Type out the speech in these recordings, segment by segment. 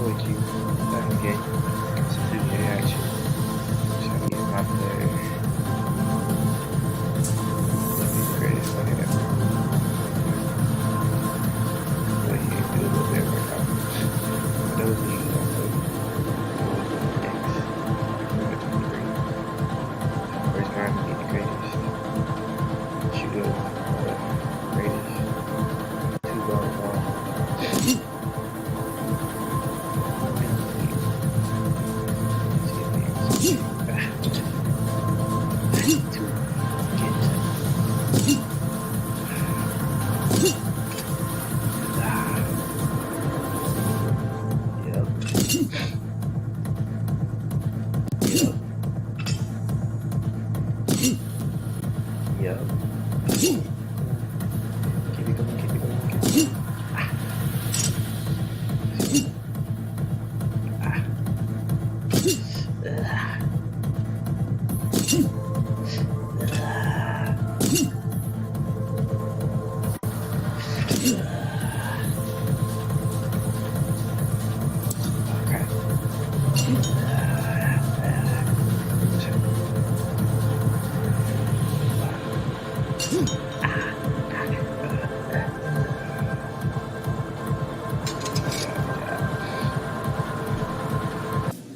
with you. Again, substitute reaction. Shall we get my player? Greatest player ever. But he can do a little bit of workout. For those of you who don't know, number 23. First time to be the greatest. Shooter, greatest. 2-1-1. Yep. Keep it going, keep it going, keep it going.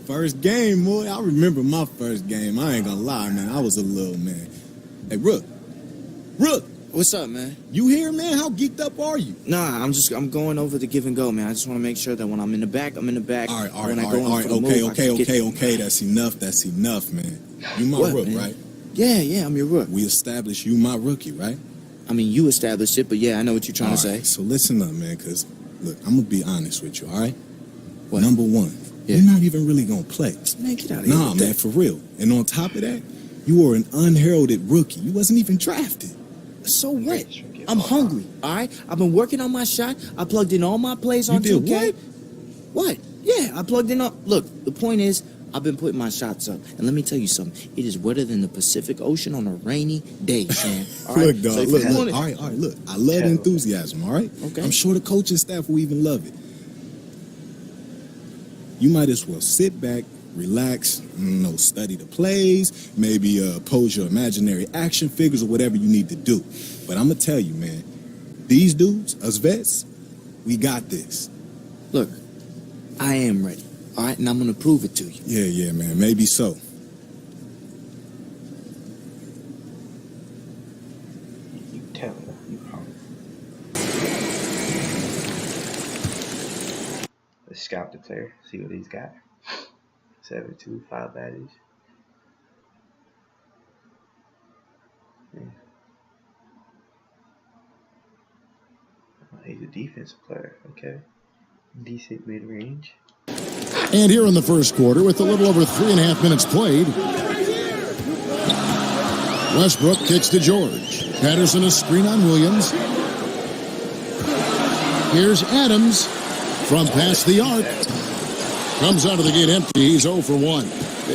First game, boy. I remember my first game. I ain't gonna lie, man. I was a little man. Hey, Rook. Rook! What's up, man? You here, man? How geeked up are you? Nah, I'm going over the give and go, man. I just want to make sure that when I'm in the back, I'm in the back. All right. Okay. That's enough, man. You my What, Rook, man? right? Yeah, I'm your rook. We established you my rookie, right? I mean, you established it, but yeah, I know what you're trying to All say. right, so listen up, man, because, look, I'm going to be honest with you, all right? What? Number one, Yeah. you're not even really going to play. Man, get out of here. Nah, with man, that. for real. And on top of that, you were an unheralded rookie. You wasn't even drafted. So what? I'm hungry, all right? I've been working on my shot. I plugged in all my plays on You did 2K. What? Yeah, I plugged in all... Look, the point is, I've been putting my shots up. And let me tell you something. It is wetter than the Pacific Ocean on a rainy day, Sam. All right? Look, dog, So if look, you want it- all right, look. I love the enthusiasm, all right? Okay. I'm sure the coaching staff will even love it. You might as well sit back, relax, study the plays, maybe pose your imaginary action figures or whatever you need to do. But I'm going to tell you, man, these dudes, us vets, we got this. Look, I am ready, all right? And I'm going to prove it to you. Yeah, man, maybe so. You tell me, you hungry. Let's scout the player, see what he's got. 7'2", 5 badges. Yeah. He's a defensive player, okay. Decent mid-range. And here in the first quarter, with a little over 3.5 minutes played, Westbrook kicks to George. Patterson a screen on Williams. Here's Adams from past the arc. Comes out of the gate empty. He's 0 for 1.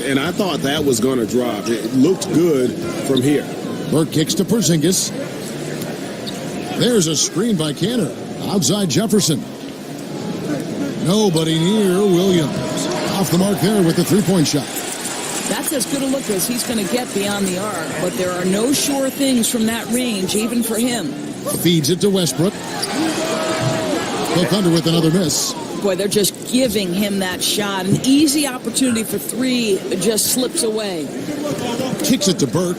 And I thought that was going to drop. It looked good from here. Burke kicks to Porzingis. There's a screen by Cantor. Outside Jefferson. Nobody near Williams. Off the mark there with the three-point shot. That's as good a look as he's going to get beyond the arc, but there are no sure things from that range, even for him. Feeds it to Westbrook. The Thunder with another miss. Boy, they're just giving him that shot. An easy opportunity for three just slips away. Kicks it to Burke.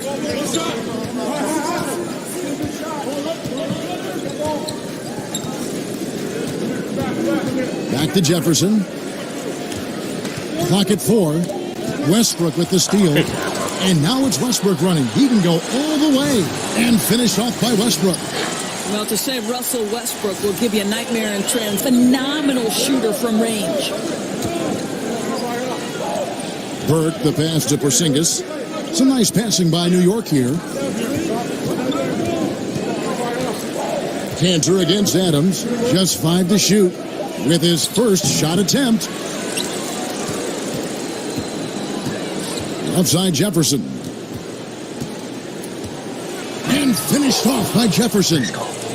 Back to Jefferson. Clock at 4. Westbrook with the steal. And now it's Westbrook running. He can go all the way. And finished off by Westbrook. Well, to say Russell Westbrook will give you a nightmare in trend. Phenomenal shooter from range. Burke, the pass to Porzingis. Some nice passing by New York here. Cantor against Adams. Just 5 to shoot with his first shot attempt. Outside Jefferson. And finished off by Jefferson.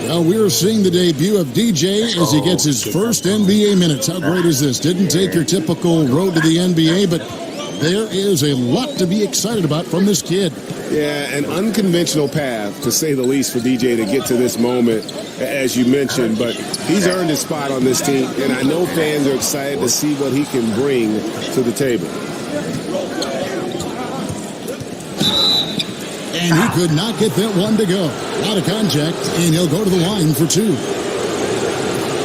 Well, we're seeing the debut of DJ as he gets his first NBA minutes. How great is this? Didn't take your typical road to the NBA, but there is a lot to be excited about from this kid. Yeah, an unconventional path, to say the least, for DJ to get to this moment, as you mentioned. But he's earned his spot on this team, and I know fans are excited to see what he can bring to the table. And he could not get that one to go. Out of contact, and he'll go to the line for 2.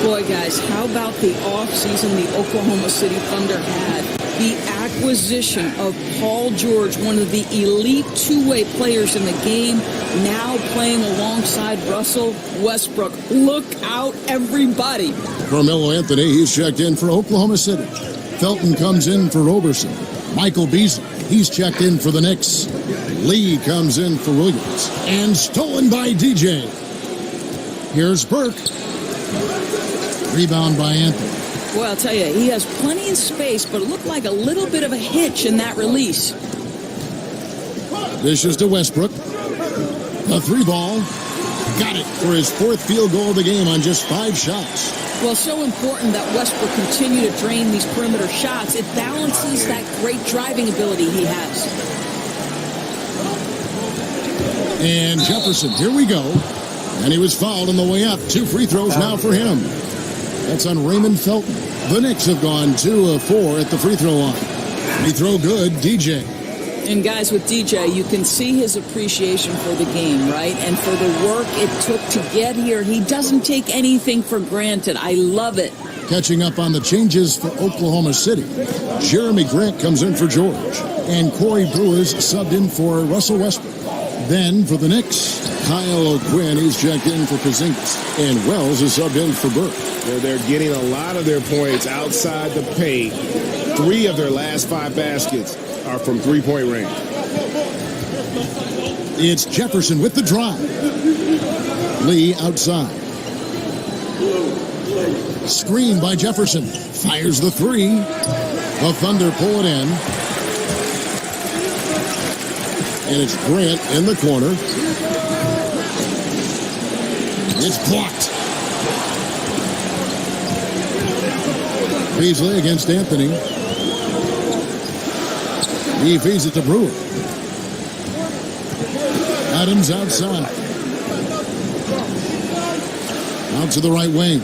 Boy, guys, how about the offseason the Oklahoma City Thunder had? The acquisition of Paul George, one of the elite two-way players in the game, now playing alongside Russell Westbrook. Look out, everybody. Carmelo Anthony, he's checked in for Oklahoma City. Felton comes in for Roberson. Michael Beasley, he's checked in for the Knicks. Lee comes in for Williams. And stolen by DJ. Here's Burke. Rebound by Anthony. Well, I'll tell you, he has plenty of space, but it looked like a little bit of a hitch in that release. Dishes to Westbrook. The 3-ball. Got it for his 4th field goal of the game on just 5 shots. Well, so important that Westbrook continue to drain these perimeter shots. It balances that great driving ability he has. And Jefferson, here we go. And he was fouled on the way up. 2 free throws now for him. That's on Raymond Felton. The Knicks have gone 2 of 4 at the free throw line. Free throw good, DJ. And guys, with DJ, you can see his appreciation for the game, right? And for the work it took to get here. He doesn't take anything for granted. I love it. Catching up on the changes for Oklahoma City. Jeremy Grant comes in for George. And Corey Brewer's subbed in for Russell Westbrook. Then for the Knicks, Kyle O'Quinn, he's checked in for Porzingis. And Wells is subbed in for Burke. They're getting a lot of their points outside the paint. 3 of their last 5 baskets are from three-point range. It's Jefferson with the drive. Lee outside. Screen by Jefferson. Fires the 3. The Thunder pull it in. And it's Grant in the corner. It's blocked. Beasley against Anthony. He feeds it to Brewer. Adams outside. Out to the right wing.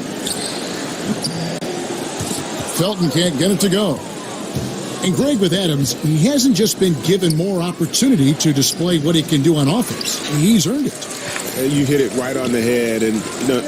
Felton can't get it to go. And Greg, with Adams, he hasn't just been given more opportunity to display what he can do on offense. He's earned it. You hit it right on the head. And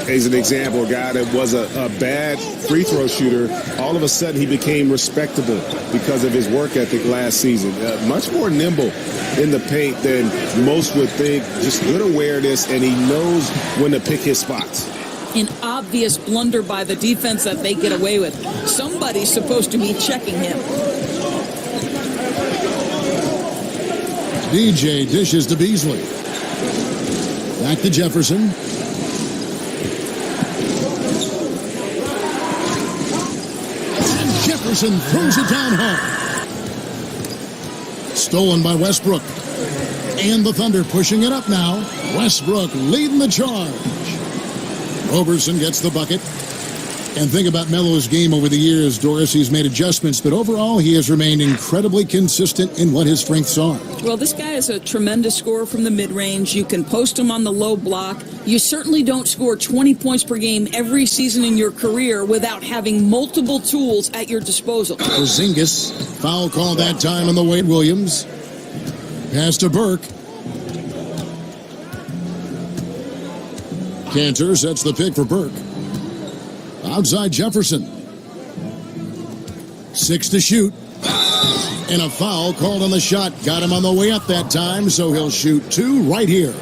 as an example, a guy that was a bad free throw shooter, all of a sudden he became respectable because of his work ethic last season. Much more nimble in the paint than most would think. Just good awareness, and he knows when to pick his spots. An obvious blunder by the defense that they get away with. Somebody's supposed to be checking him. DJ dishes to Beasley. Back to Jefferson. And Jefferson throws it down hard. Stolen by Westbrook. And the Thunder pushing it up now. Westbrook leading the charge. Roberson gets the bucket. And think about Melo's game over the years, Doris. He's made adjustments, but overall he has remained incredibly consistent in what his strengths are. Well, this guy is a tremendous scorer from the mid-range. You can post him on the low block. You certainly don't score 20 points per game every season in your career without having multiple tools at your disposal. Porzingis, foul call that time on the Wade Williams. Pass to Burke. Cantor sets the pick for Burke. Outside Jefferson. 6 to shoot. And a foul called on the shot. Got him on the way up that time, so he'll shoot 2 right here.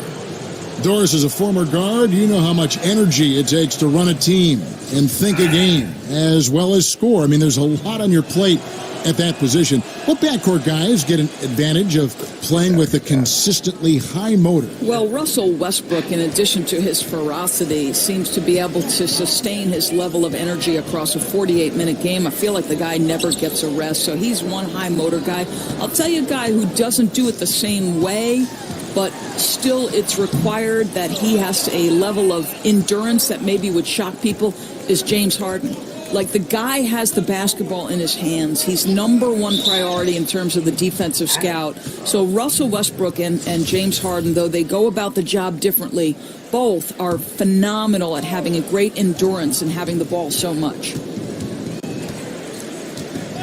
Doris is a former guard. You know how much energy it takes to run a team and think a game as well as score. I mean, there's a lot on your plate at that position. What backcourt guys get an advantage of playing with a consistently high motor? Well, Russell Westbrook, in addition to his ferocity, seems to be able to sustain his level of energy across a 48-minute game. I feel like the guy never gets a rest, so he's one high motor guy. I'll tell you a guy who doesn't do it the same way but still it's required that he has a level of endurance that maybe would shock people, is James Harden. Like, the guy has the basketball in his hands. He's number one priority in terms of the defensive scout. So Russell Westbrook and James Harden, though they go about the job differently, both are phenomenal at having a great endurance and having the ball so much.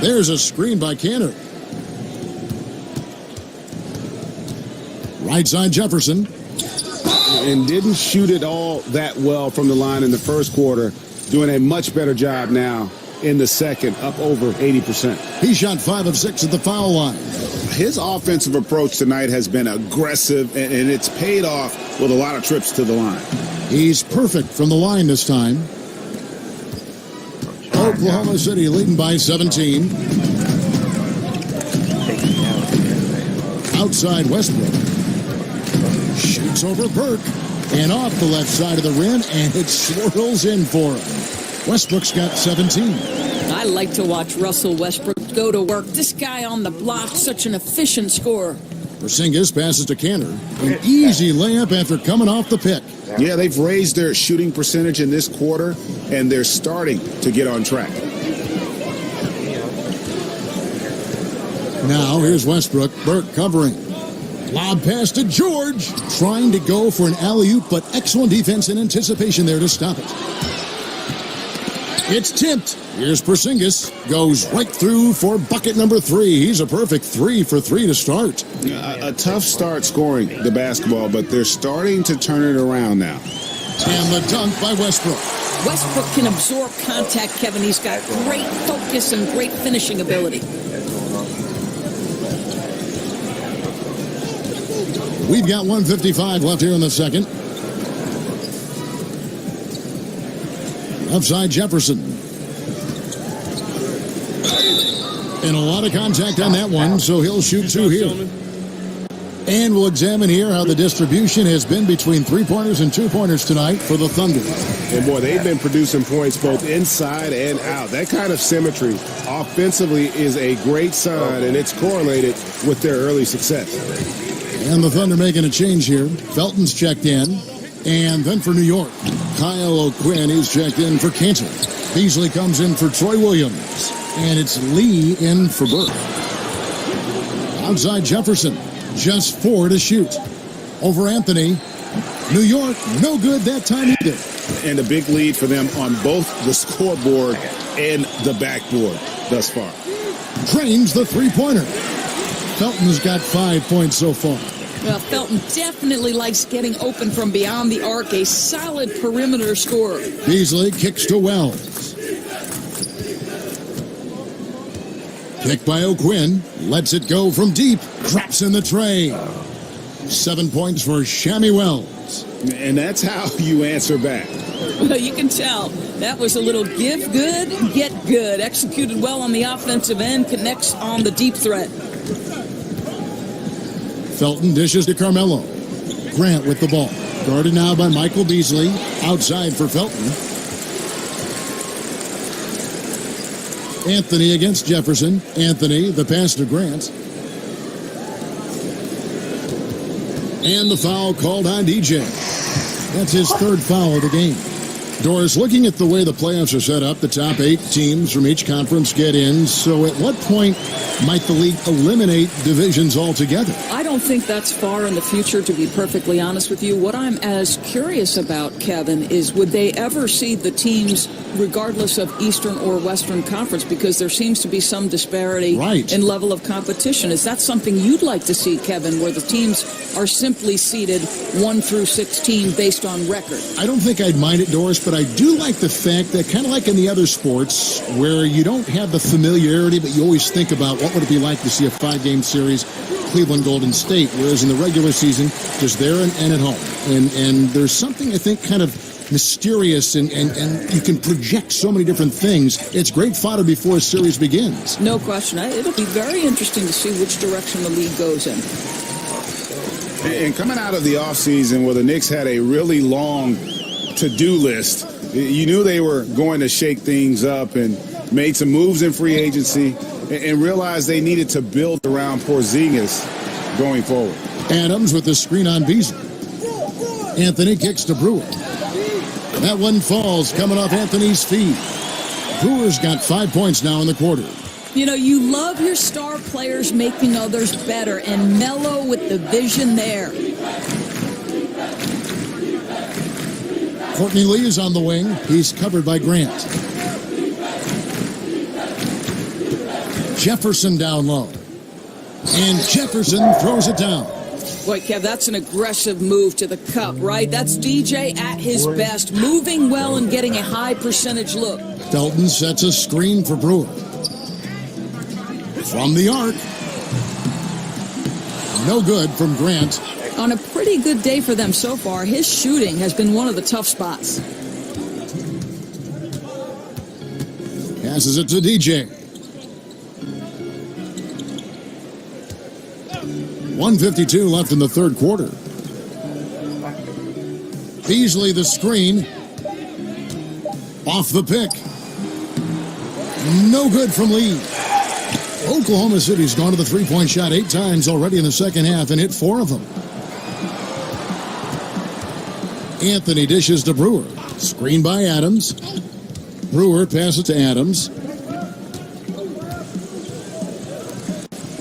There's a screen by Canner. Right side Jefferson. And didn't shoot it all that well from the line in the first quarter. Doing a much better job now in the second, up over 80%. He shot 5 of 6 at the foul line. His offensive approach tonight has been aggressive, and it's paid off with a lot of trips to the line. He's perfect from the line this time. Oklahoma City leading by 17. Outside Westbrook. Shoots over Burke. And off the left side of the rim, and it swirls in for him. Westbrook's got 17. I like to watch Russell Westbrook go to work. This guy on the block, such an efficient scorer. Porzingis passes to Canner. An easy layup after coming off the pick. Yeah, they've raised their shooting percentage in this quarter, and they're starting to get on track. Now here's Westbrook. Burke covering. Lob pass to George. Trying to go for an alley-oop, but excellent defense and anticipation there to stop it. It's tipped. Here's Porzingis. Goes right through for bucket number 3. He's a perfect 3 for 3 to start. A tough start scoring the basketball, but they're starting to turn it around now. And the dunk by Westbrook. Westbrook can absorb contact, Kevin. He's got great focus and great finishing ability. We've got 1:55 left here in the second. Upside Jefferson. And a lot of contact on that one, so he'll shoot 2 here. And we'll examine here how the distribution has been between 3-pointers and 2-pointers tonight for the Thunder. And boy, they've been producing points both inside and out. That kind of symmetry offensively is a great sign, and it's correlated with their early success. And the Thunder making a change here. Felton's checked in. And then for New York, Kyle O'Quinn is checked in for Cantor. Beasley comes in for Troy Williams. And it's Lee in for Burke. Outside Jefferson, just 4 to shoot. Over Anthony. New York, no good that time either. And a big lead for them on both the scoreboard and the backboard thus far. Drains the 3-pointer. Felton's got 5 points so far. Well, Felton definitely likes getting open from beyond the arc, a solid perimeter scorer. Beasley kicks to Wells. Kick by O'Quinn. Lets it go from deep. Drops in the tray. 7 points for Shammy Wells. And that's how you answer back. Well, you can tell. That was a little give good, get good. Executed well on the offensive end, connects on the deep threat. Felton dishes to Carmelo. Grant with the ball. Guarded now by Michael Beasley. Outside for Felton. Anthony against Jefferson. Anthony, the pass to Grant. And the foul called on DJ. That's his 3rd foul of the game. Doris, looking at the way the playoffs are set up, the top 8 teams from each conference get in. So at what point might the league eliminate divisions altogether? I don't think that's far in the future, to be perfectly honest with you. What I'm as curious about, Kevin, is would they ever see the teams regardless of Eastern or Western Conference, because there seems to be some disparity in level of competition. Is that something you'd like to see, Kevin, where the teams are simply seeded 1 through 16 based on record? I don't think I'd mind it, Doris, but I do like the fact that, kind of like in the other sports, where you don't have the familiarity, but you always think about what would it be like to see a 5-game series, Cleveland Golden State, whereas in the regular season, just there and at home. And there's something, I think, kind of mysterious, and you can project so many different things. It's great fodder before a series begins. No question. It'll be very interesting to see which direction the league goes in. And coming out of the offseason where the Knicks had a really long to-do list, you knew they were going to shake things up and made some moves in free agency and realized they needed to build around Porzingis going forward. Adams with the screen on Beasley. Anthony kicks to Brewer. That one falls, coming off Anthony's feet. Brewer's got 5 points now in the quarter. You know, you love your star players making others better, and Melo with the vision there. Courtney Lee is on the wing. He's covered by Grant. Jefferson down low. And Jefferson throws it down. Boy, Kev, that's an aggressive move to the cup, right? That's DJ at his best, moving well and getting a high percentage look. Felton sets a screen for Brewer. From the arc. No good from Grant. On a pretty good day for them so far, his shooting has been one of the tough spots. Passes it to DJ. 1:52 left in the third quarter. Beasley the screen. Off the pick. No good from Lee. Oklahoma City's gone to the three-point shot 8 times already in the second half and hit 4 of them. Anthony dishes to Brewer. Screen by Adams. Brewer passes to Adams.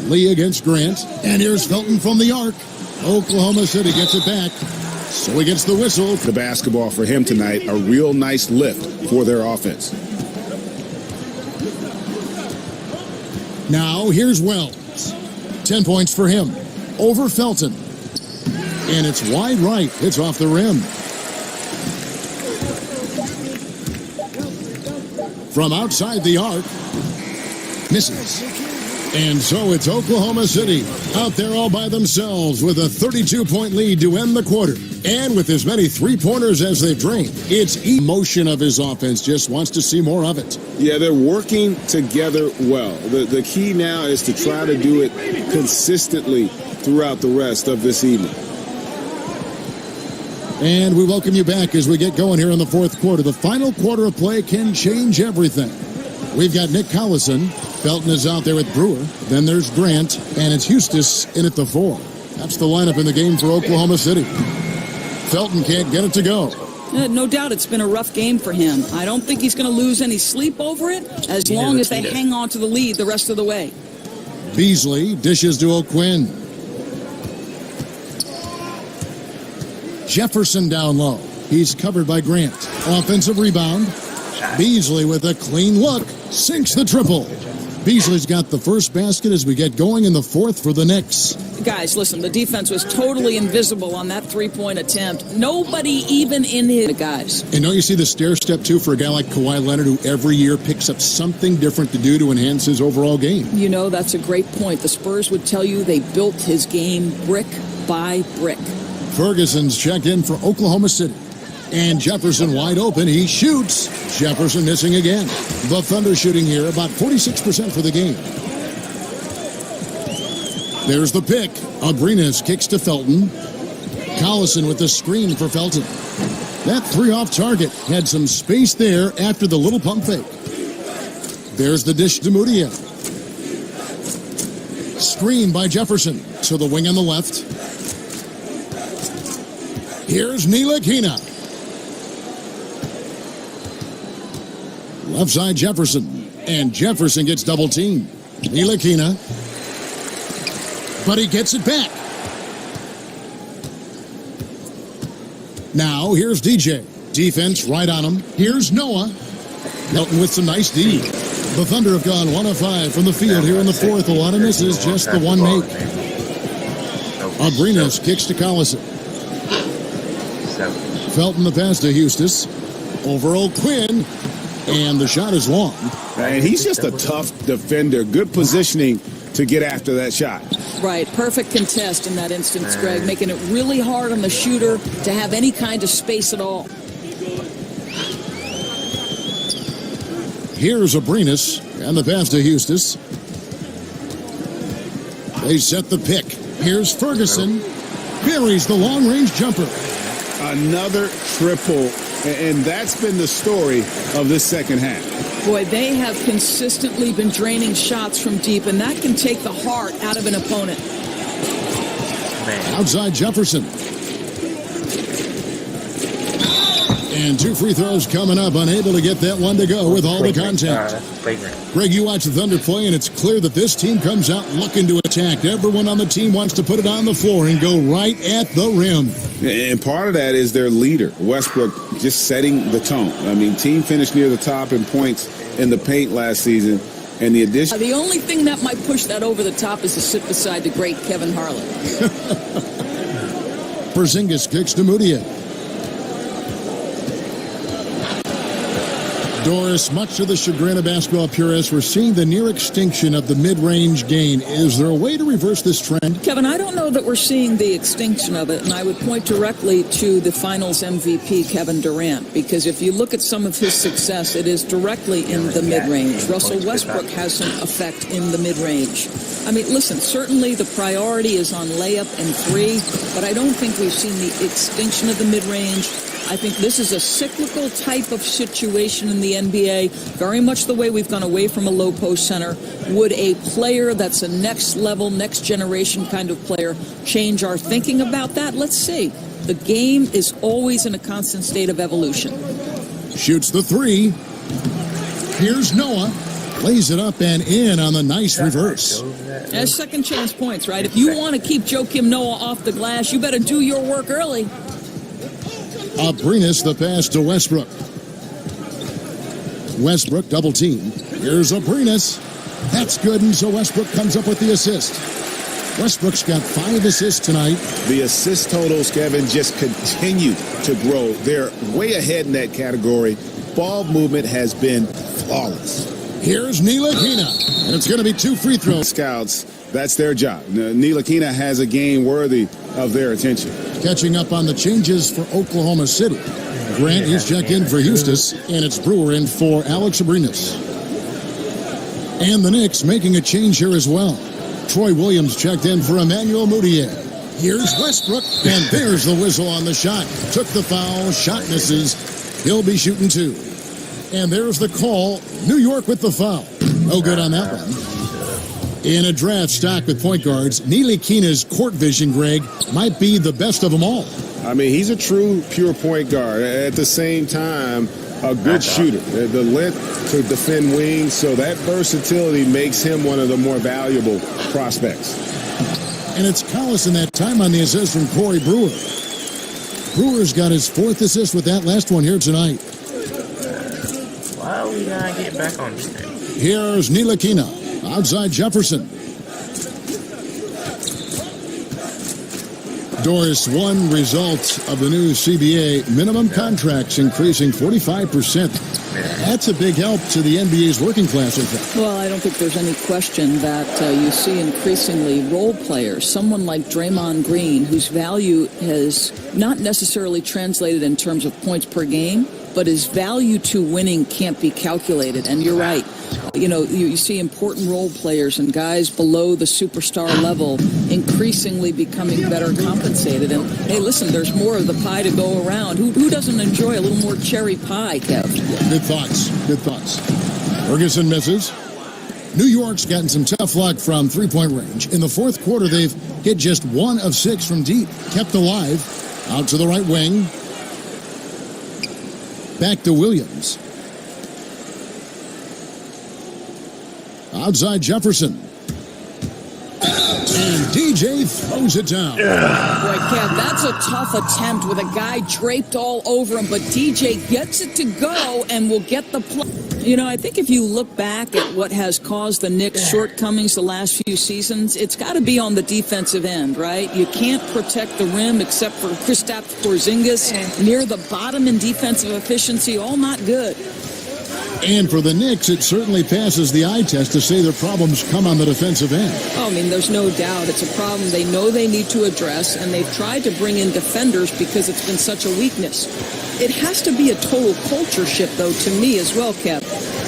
Lee against Grant. And here's Felton from the arc. Oklahoma City gets it back. So he gets the whistle. The basketball for him tonight, a real nice lift for their offense. Now here's Wells. 10 points for him. Over Felton. And it's wide right. It's off the rim. From outside the arc. Misses. And so it's Oklahoma City out there all by themselves with a 32-point lead to end the quarter. And with as many three-pointers as they've drained, it's emotion of his offense. Just wants to see more of it. Yeah, they're working together well. The key now is to try to do it consistently throughout the rest of this evening. And we welcome you back as we get going here in the fourth quarter. The final quarter of play can change everything. We've got Nick Collison. Felton is out there with Brewer. Then there's Grant, and it's Eustace in at the 4. That's the lineup in the game for Oklahoma City. Felton can't get it to go. No doubt it's been a rough game for him. I don't think he's going to lose any sleep over it as long as they hang on to the lead the rest of the way. Beasley dishes to O'Quinn. Jefferson down low. He's covered by Grant. Offensive rebound. Beasley with a clean look. Sinks the triple. Beasley's got the first basket as we get going in the fourth for the Knicks. Guys, listen, the defense was totally invisible on that three-point attempt. Nobody even in his guys. And don't you see the stair step, too, for a guy like Kawhi Leonard, who every year picks up something different to do to enhance his overall game? You know, that's a great point. The Spurs would tell you they built his game brick by brick. Ferguson's checked in for Oklahoma City. And Jefferson wide open. He shoots. Jefferson missing again. The Thunder shooting here about 46% for the game. There's the pick. Abrinas kicks to Felton. Collison with the screen for Felton. That three off target. Had some space there after the little pump fake. There's the dish to Mudia. Screen by Jefferson. To the wing on the left. Here's Ntilikina. Left side Jefferson. And Jefferson gets double teamed. Ntilikina. But he gets it back. Now here's DJ. Defense right on him. Here's Noah. Melton with some nice D. The Thunder have gone 1 of 5 from the field here in the fourth. A lot of misses, just the one make. Abrinas kicks to Collison. Felton the pass to Eustace. Over O'Quinn. And the shot is long. And he's just a tough defender. Good positioning to get after that shot. Right, perfect contest in that instance, Greg, making it really hard on the shooter to have any kind of space at all. Here's Abrinas, and the pass to Eustace. They set the pick. Here's Ferguson. Buries the long-range jumper. Another triple, and that's been the story of this second half. Boy, they have consistently been draining shots from deep, and that can take the heart out of an opponent. Man. Outside Jefferson. And 2 free throws coming up, unable to get that one to go with all the contact. Flagrant. Greg, you watch the Thunder play, and it's clear that this team comes out looking to attack. Everyone on the team wants to put it on the floor and go right at the rim. And part of that is their leader, Westbrook, just setting the tone. I mean, team finished near the top in points in the paint last season, and the addition. The only thing that might push that over the top is to sit beside the great Kevin Harlan. Porzingis kicks to Mudiay. Doris, much to the chagrin of basketball purists, we're seeing the near extinction of the mid-range game. Is there a way to reverse this trend? Kevin, I don't know that we're seeing the extinction of it, and I would point directly to the Finals MVP, Kevin Durant, because if you look at some of his success, it is directly in the mid-range. Russell Westbrook has some effect in the mid-range. I mean, listen, certainly the priority is on layup and three, but I don't think we've seen the extinction of the mid-range. I think this is a cyclical type of situation in the NBA, very much the way we've gone away from a low post center. Would a player that's a next level, next generation kind of player change our thinking about that? Let's see. The game is always in a constant state of evolution. Shoots the three. Here's Noah. Lays it up and in on the nice reverse. There's second chance points, right? If you want to keep Joakim Noah off the glass, you better do your work early. Abrines the pass to Westbrook. Westbrook double team. Here's Abrines. That's good, and so Westbrook comes up with the assist. Westbrook's got 5 assists tonight. The assist totals, Kevin, just continue to grow. They're way ahead in that category. Ball movement has been flawless. Here's Ntilikina, and it's going to be 2 free throws. Scouts, that's their job. Ntilikina has a game worthy of their attention. Catching up on the changes for Oklahoma City. Grant is checked in for Eustace, and it's Brewer in for Alex Abrines. And the Knicks making a change here as well. Troy Williams checked in for Emmanuel Mudiay. Here's Westbrook, and there's the whistle on the shot. Took the foul, shot misses. He'll be shooting 2. And there's the call. New York with the foul. No good on that one. In a draft stock with point guards, Ntilikina's court vision, Greg, might be the best of them all. I mean, he's a true, pure point guard. At the same time, a good shooter. The length to defend wings, so that versatility makes him one of the more valuable prospects. And it's Collison that time on the assist from Corey Brewer. Brewer's got his 4th assist with that last one here tonight. Why are we not getting back on this thing? Here's Ntilikina. Outside Jefferson. Doris, one result of the new CBA, minimum contracts increasing 45%. That's a big help to the NBA's working class, in fact. Well, I don't think there's any question that you see increasingly role players, someone like Draymond Green, whose value has not necessarily translated in terms of points per game, but his value to winning can't be calculated. And you're right. You know, you see important role players and guys below the superstar level increasingly becoming better compensated. And, hey, listen, there's more of the pie to go around. Who doesn't enjoy a little more cherry pie, Kev? Good thoughts. Good thoughts. Ferguson misses. New York's gotten some tough luck from three-point range. In the 4th quarter, they've hit just 1 of 6 from deep. Kept alive. Out to the right wing. Back to Williams. Outside Jefferson. And DJ throws it down. Boy, Kev, that's a tough attempt with a guy draped all over him, but DJ gets it to go and will get the play. You know, I think if you look back at what has caused the Knicks' shortcomings the last few seasons, it's got to be on the defensive end, right? You can't protect the rim except for Kristaps Porzingis. Near the bottom in defensive efficiency, all not good. And for the Knicks, it certainly passes the eye test to say their problems come on the defensive end. Oh, I mean, there's no doubt it's a problem they know they need to address, and they've tried to bring in defenders because it's been such a weakness. It has to be a total culture shift, though, to me as well, Kev.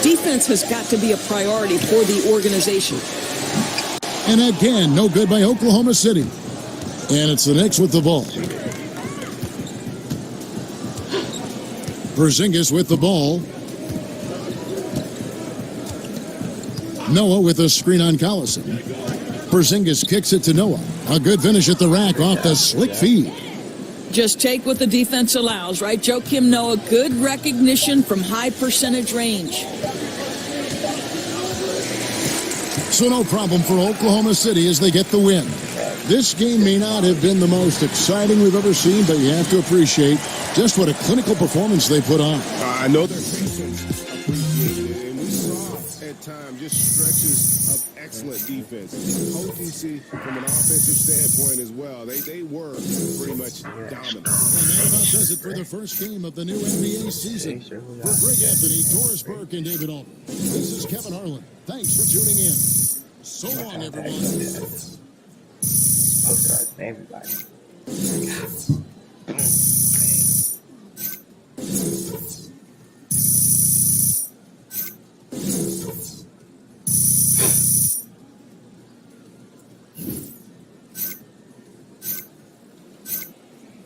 Defense has got to be a priority for the organization. And again, no good by Oklahoma City. And it's the Knicks with the ball. Porzingis with the ball. Noah with a screen on Collison. Porzingis kicks it to Noah. A good finish at the rack off the slick feed. Just take what the defense allows, right? Joakim Noah, good recognition from high percentage range. So no problem for Oklahoma City as they get the win. This game may not have been the most exciting we've ever seen, but you have to appreciate just what a clinical performance they put on. I know their patience appreciated it, and we saw at times just stretches of excellent defense. Potency from an offensive standpoint as well. They were pretty much dominant. And that about does it for the first game of the new NBA season. For Greg Anthony, Doris Burke, and David Alton, this is Kevin Harlan. Thanks for tuning in. So long, everyone. Postcards and everybody.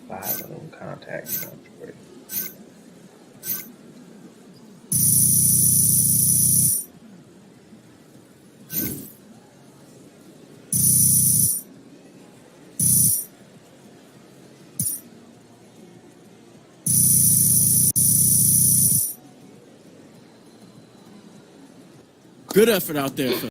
Five of them contacts on Jordan. Good effort out there, Phil.